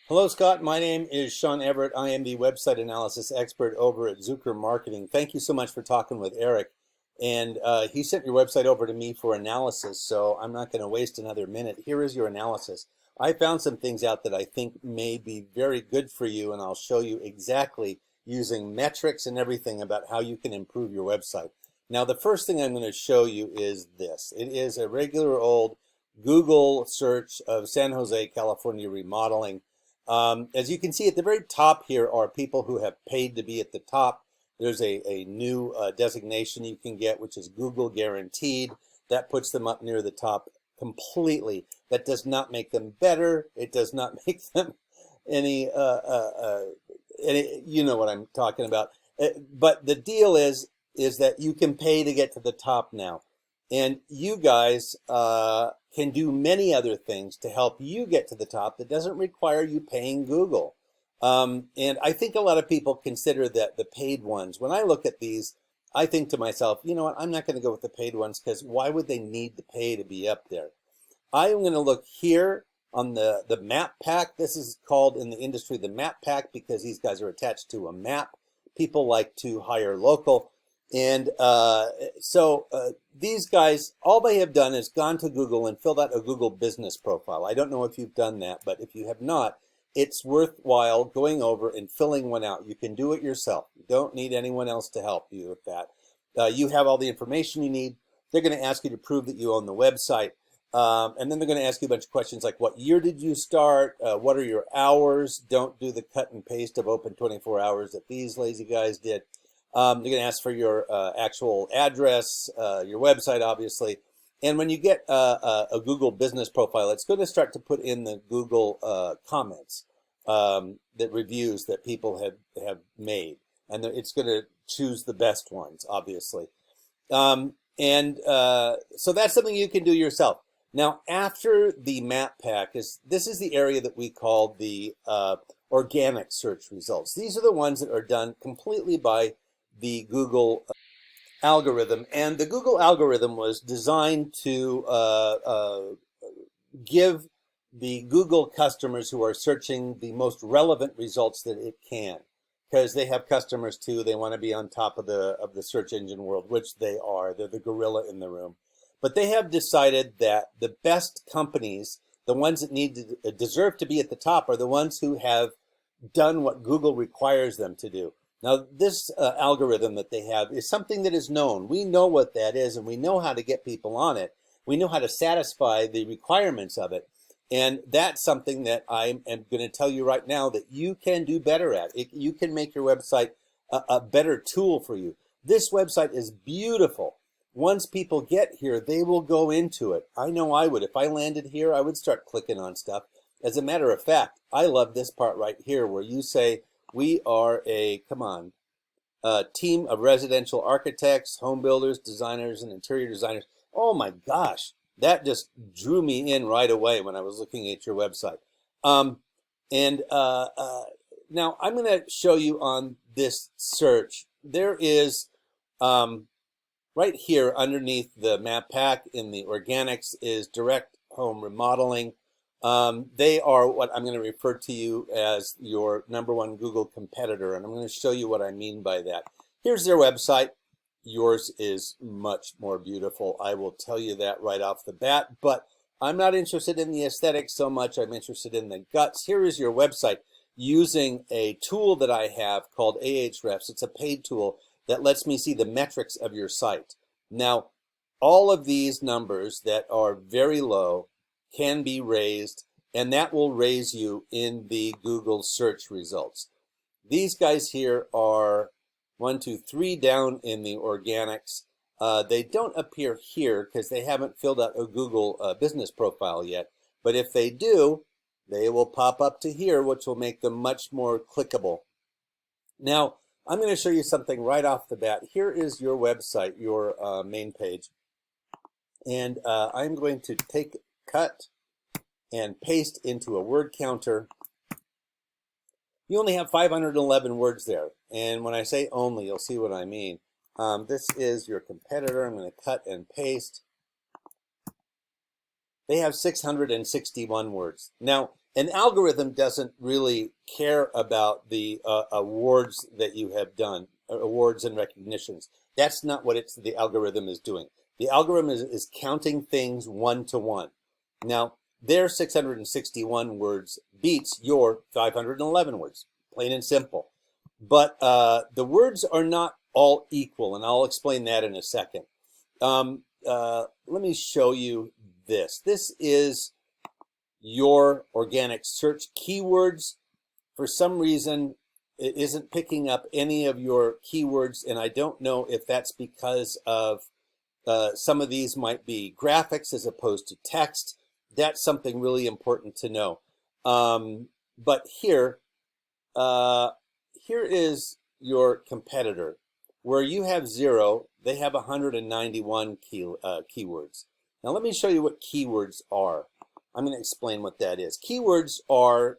Hello, Scott. My name is Sean Everett. I am the website analysis expert over at Zucker Marketing. Thank you so much for talking with Eric. And he sent your website over to me for analysis, so I'm not going to waste another minute. Here is your analysis. I found some things out that I think may be very good for you, and I'll show you exactly using metrics and everything about how you can improve your website. Now, the first thing I'm going to show you is this. It is a regular old Google search of San Jose, California remodeling. As you can see at the very top here are people who have paid to be at the top. There's a new designation you can get, which is Google Guaranteed. That puts them up near the top completely. That does not make them better. It does not make them any, you know what I'm talking about. But the deal is that you can pay to get to the top now. And you guys can do many other things to help you get to the top that doesn't require you paying Google. And I think a lot of people consider that the paid ones. When I look at these, I think to myself, you know what, I'm not going to go with the paid ones because why would they need to pay to be up there? I'm going to look here on the map pack. This is called in the industry the map pack because these guys are attached to a map. People like to hire local. And these guys, all they have done is gone to Google and filled out a Google business profile. I don't know if you've done that, but if you have not, it's worthwhile going over and filling one out. You can do it yourself. You don't need anyone else to help you with that. You have all the information you need. They're going to ask you to prove that you own the website. And then they're going to ask you a bunch of questions like, what year did you start? What are your hours? Don't do the cut and paste of open 24 hours that these lazy guys did. They're going to ask for your actual address, your website, obviously. And when you get a Google business profile, it's going to start to put in the Google comments, that reviews that people have made. And it's going to choose the best ones, obviously. So that's something you can do yourself. Now, after the map pack, this is the area that we call the organic search results. These are the ones that are done completely by the Google algorithm, and the Google algorithm was designed to give the Google customers who are searching the most relevant results that it can, because they have customers too. They want to be on top of the search engine world, which they are. They're the gorilla in the room. But they have decided that the best companies, the ones that deserve to be at the top, are the ones who have done what Google requires them to do. Now, this algorithm that they have is something that is known. We know what that is, and we know how to get people on it. We know how to satisfy the requirements of it. And that's something that I am going to tell you right now that you can do better at. You can make your website a better tool for you. This website is beautiful. Once people get here, they will go into it. I know I would. If I landed here, I would start clicking on stuff. As a matter of fact, I love this part right here where you say, we are a team of residential architects, home builders, designers, and interior designers. Oh my gosh, that just drew me in right away when I was looking at your website. Now I'm going to show you on this search. There is right here underneath the map pack in the organics is direct home remodeling. They are what I'm going to refer to you as your #1 Google competitor, and I'm going to show you what I mean by that. Here's their website. Yours is much more beautiful. I will tell you that right off the bat, but I'm not interested in the aesthetics so much. I'm interested in the guts. Here is your website using a tool that I have called Ahrefs. It's a paid tool that lets me see the metrics of your site. Now, all of these numbers that are very low can be raised, and that will raise you in the Google search results. These guys here are 1, 2, 3 down in the organics. They don't appear here because they haven't filled out a Google business profile yet. But if they do, they will pop up to here, which will make them much more clickable. Now, I'm going to show you something right off the bat. Here is your website, your main page. And I'm going to cut and paste into a word counter. You only have 511 words there. And when I say only, you'll see what I mean. This is your competitor. I'm going to cut and paste. They have 661 words. Now, An algorithm doesn't really care about the awards that you have done, awards and recognitions. That's not what the algorithm is doing. The algorithm is counting things one to one. Now, their 661 words beats your 511 words, plain and simple. But the words are not all equal, and I'll explain that in a second. Let me show you this. This is your organic search keywords. For some reason, it isn't picking up any of your keywords, and I don't know if that's because of some of these might be graphics as opposed to text. That's something really important to know. But here is your competitor. Where you have 0, they have 191 keywords. Now let me show you what keywords are. I'm going to explain what that is. Keywords are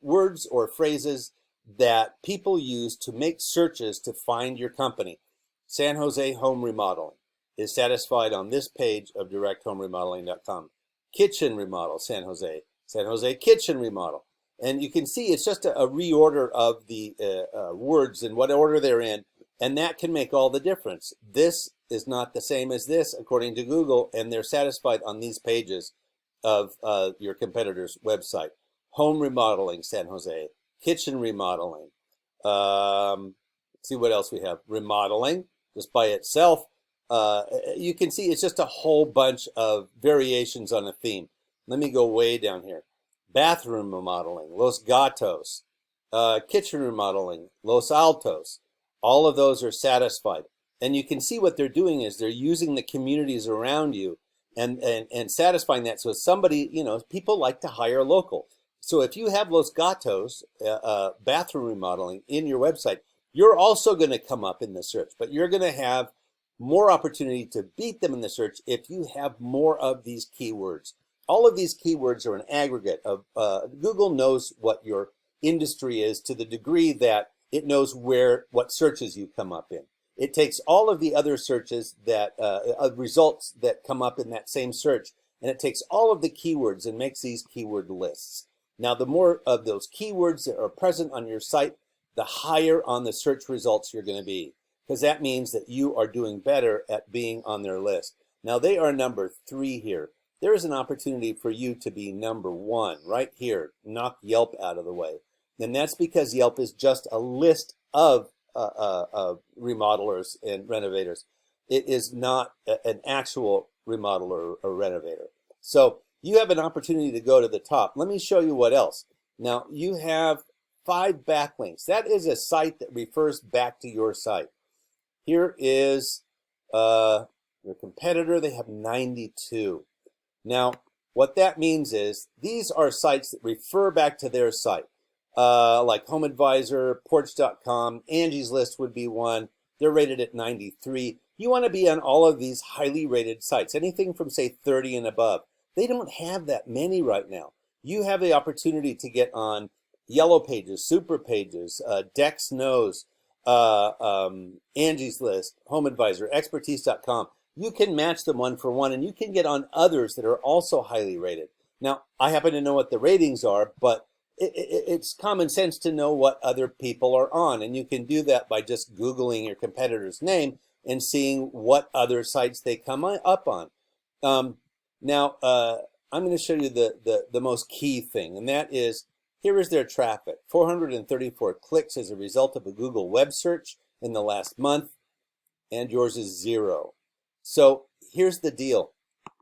words or phrases that people use to make searches to find your company. San Jose Home Remodeling is satisfied on this page of directhomeremodeling.com. Kitchen remodel, San Jose. San Jose kitchen remodel. And you can see it's just a reorder of the words and what order they're in, and that can make all the difference. This is not the same as this, according to Google, and they're satisfied on these pages of your competitor's website. Home remodeling, San Jose. Kitchen remodeling. Let's see what else we have. Remodeling, just by itself. You can see it's just a whole bunch of variations on a theme. Let me go way down here. Bathroom remodeling, Los Gatos. Kitchen remodeling, Los Altos. All of those are satisfied. And you can see what they're doing is they're using the communities around you and satisfying that. So somebody, people like to hire local. So if you have Los Gatos bathroom remodeling in your website, you're also going to come up in the search, but you're going to have more opportunity to beat them in the search if you have more of these keywords. All of these keywords are an aggregate of, Google knows what your industry is to the degree that it knows what searches you come up in. It takes all of the other searches that, results that come up in that same search, and it takes all of the keywords and makes these keyword lists. Now, the more of those keywords that are present on your site, the higher on the search results you're going to be, because that means that you are doing better at being on their list. Now, they are number 3 here. There is an opportunity for you to be number 1 right here. Knock Yelp out of the way. And that's because Yelp is just a list of remodelers and renovators. It is not an actual remodeler or renovator. So you have an opportunity to go to the top. Let me show you what else. Now, you have 5 backlinks. That is a site that refers back to your site. Here is your competitor. They have 92. Now, what that means is these are sites that refer back to their site, like Home Advisor, Porch.com, Angie's List would be one. They're rated at 93. You want to be on all of these highly rated sites, anything from, say, 30 and above. They don't have that many right now. You have the opportunity to get on Yellow Pages, Super Pages, Dex Knows, Angie's List, Home Advisor, Expertise.com. You can match them one for one, and you can get on others that are also highly rated. Now, I happen to know what the ratings are, but it's common sense to know what other people are on, and you can do that by just Googling your competitor's name and seeing what other sites they come up on. Now, I'm going to show you the most key thing, and that is, here is their traffic. 434 clicks as a result of a Google web search in the last month, and yours is 0. So here's the deal.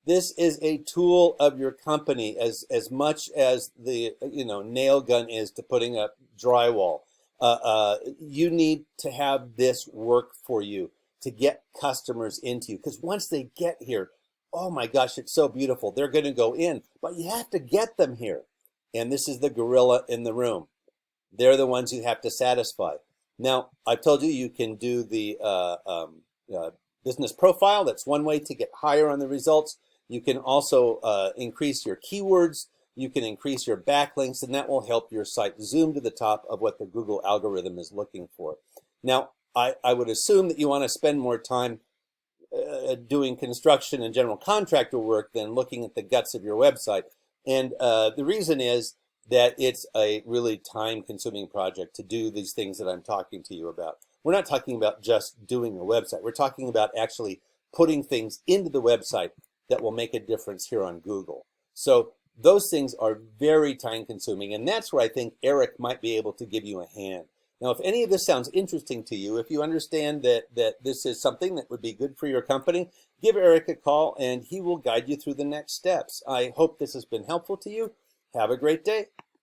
This is a tool of your company as much as the nail gun is to putting up drywall. You need to have this work for you to get customers into you, because once they get here, oh my gosh, it's so beautiful. They're going to go in, but you have to get them here. And this is the gorilla in the room. They're the ones you have to satisfy. Now, I told you you can do the business profile. That's one way to get higher on the results. You can also increase your keywords. You can increase your backlinks, and that will help your site zoom to the top of what the Google algorithm is looking for. Now, I would assume that you want to spend more time doing construction and general contractor work than looking at the guts of your website. And the reason is that it's a really time-consuming project to do these things that I'm talking to you about. We're not talking about just doing a website. We're talking about actually putting things into the website that will make a difference here on Google. So those things are very time-consuming, and that's where I think Eric might be able to give you a hand. Now, if any of this sounds interesting to you, if you understand that this is something that would be good for your company, give Eric a call and he will guide you through the next steps. I hope this has been helpful to you. Have a great day.